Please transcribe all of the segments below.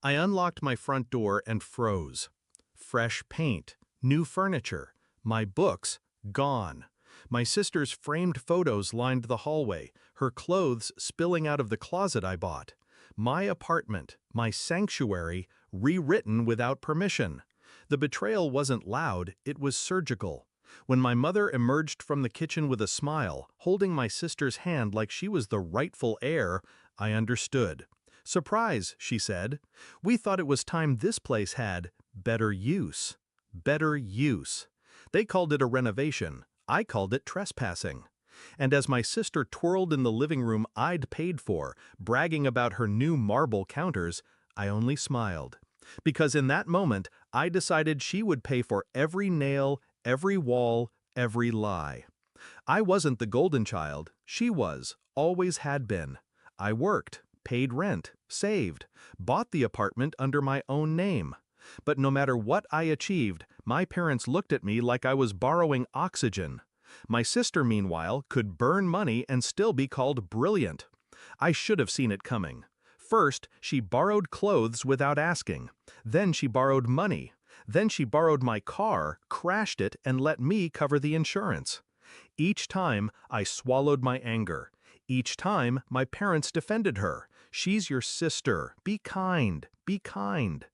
I unlocked my front door and froze. Fresh paint, new furniture, my books, gone. My sister's framed photos lined the hallway, her clothes spilling out of the closet I bought. My apartment, my sanctuary, rewritten without permission. The betrayal wasn't loud, it was surgical. When my mother emerged from the kitchen with a smile, holding my sister's hand like she was the rightful heir, I understood. "Surprise," she said. "We thought it was time this place had better use." Better use. They called it a renovation. I called it trespassing. And as my sister twirled in the living room I'd paid for, bragging about her new marble counters, I only smiled. Because in that moment, I decided she would pay for every nail, every wall, every lie. I wasn't the golden child. She was, always had been. I worked, paid rent, saved, bought the apartment under my own name. But no matter what I achieved, my parents looked at me like I was borrowing oxygen. My sister, meanwhile, could burn money and still be called brilliant. I should have seen it coming. First, she borrowed clothes without asking. Then she borrowed money. Then she borrowed my car, crashed it, and let me cover the insurance. Each time, I swallowed my anger. Each time, my parents defended her. "She's your sister. Be kind. Be kind."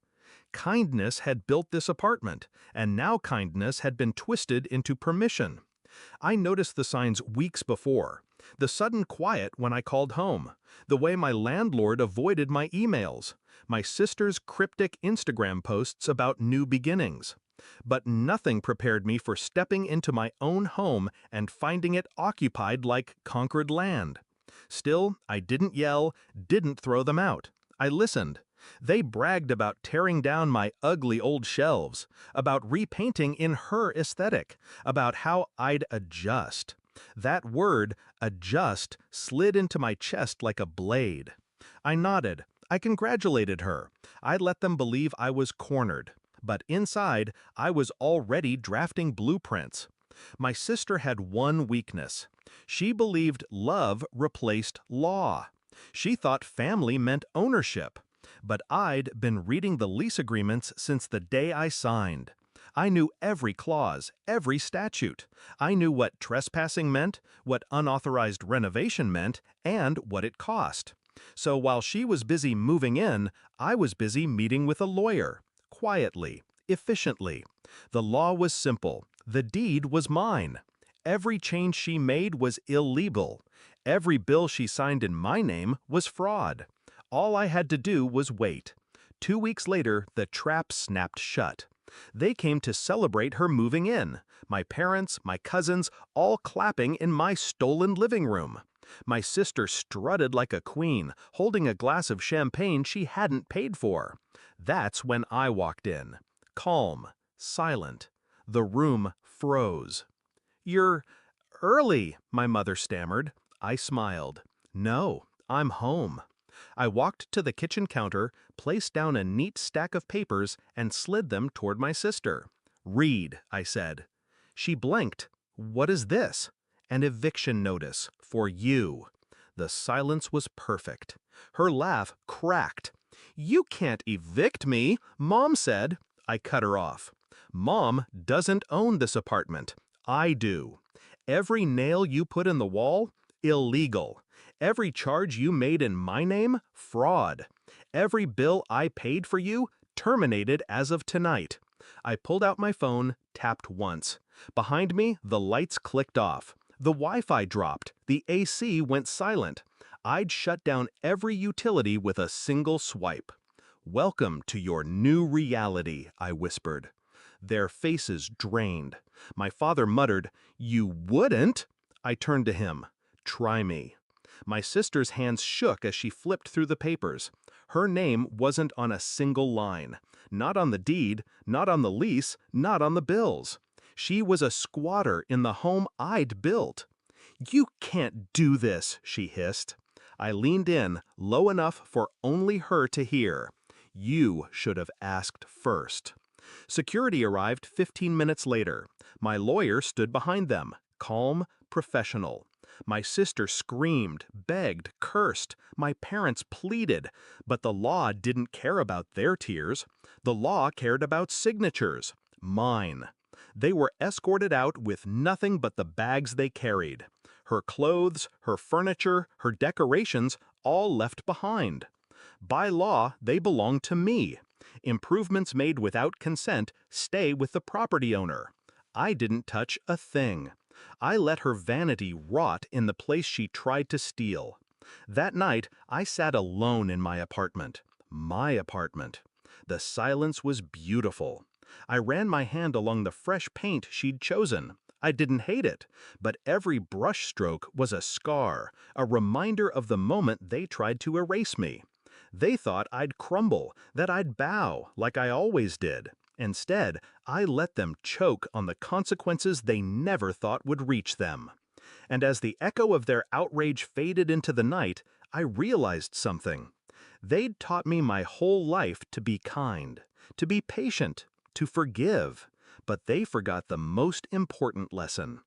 Kindness had built this apartment, and now kindness had been twisted into permission. I noticed the signs weeks before. The sudden quiet when I called home. The way my landlord avoided my emails. My sister's cryptic Instagram posts about new beginnings. But nothing prepared me for stepping into my own home and finding it occupied like conquered land. Still, I didn't yell, didn't throw them out. I listened. They bragged about tearing down my ugly old shelves, about repainting in her aesthetic, about how I'd adjust. That word, adjust, slid into my chest like a blade. I nodded. I congratulated her. I let them believe I was cornered. But inside, I was already drafting blueprints. My sister had one weakness. She believed love replaced law. She thought family meant ownership. But I'd been reading the lease agreements since the day I signed. I knew every clause, every statute. I knew what trespassing meant, what unauthorized renovation meant, and what it cost. So while she was busy moving in, I was busy meeting with a lawyer. Quietly, efficiently. The law was simple. The deed was mine. Every change she made was illegal. Every bill she signed in my name was fraud. All I had to do was wait. 2 weeks later, the trap snapped shut. They came to celebrate her moving in. My parents, my cousins, all clapping in my stolen living room. My sister strutted like a queen, holding a glass of champagne she hadn't paid for. That's when I walked in. Calm, silent. The room froze. "You're early," my mother stammered. I smiled. "No, I'm home." I walked to the kitchen counter, placed down a neat stack of papers, and slid them toward my sister. "Read," I said. She blinked. "What is this?" "An eviction notice. For you." The silence was perfect. Her laugh cracked. "You can't evict me," Mom said. I cut her off. "Mom doesn't own this apartment. I do. Every nail you put in the wall, illegal. Every charge you made in my name, fraud. Every bill I paid for you, terminated as of tonight." I pulled out my phone, tapped once. Behind me, the lights clicked off. The Wi-Fi dropped. The AC went silent. I'd shut down every utility with a single swipe. "Welcome to your new reality," I whispered. Their faces drained. My father muttered, "You wouldn't?" I turned to him. "Try me." My sister's hands shook as she flipped through the papers. Her name wasn't on a single line. Not on the deed, not on the lease, not on the bills. She was a squatter in the home I'd built. "You can't do this," she hissed. I leaned in, low enough for only her to hear. "You should have asked first." Security arrived 15 minutes later. My lawyer stood behind them, calm, professional. My sister screamed, begged, cursed. My parents pleaded. But the law didn't care about their tears. The law cared about signatures. Mine. They were escorted out with nothing but the bags they carried. Her clothes, her furniture, her decorations, all left behind. By law, they belong to me. Improvements made without consent stay with the property owner. I didn't touch a thing. I let her vanity rot in the place she tried to steal. That night, I sat alone in my apartment. My apartment. The silence was beautiful. I ran my hand along the fresh paint she'd chosen. I didn't hate it, but every brushstroke was a scar, a reminder of the moment they tried to erase me. They thought I'd crumble, that I'd bow, like I always did. Instead, I let them choke on the consequences they never thought would reach them. And as the echo of their outrage faded into the night, I realized something. They'd taught me my whole life to be kind, to be patient, to forgive. But they forgot the most important lesson.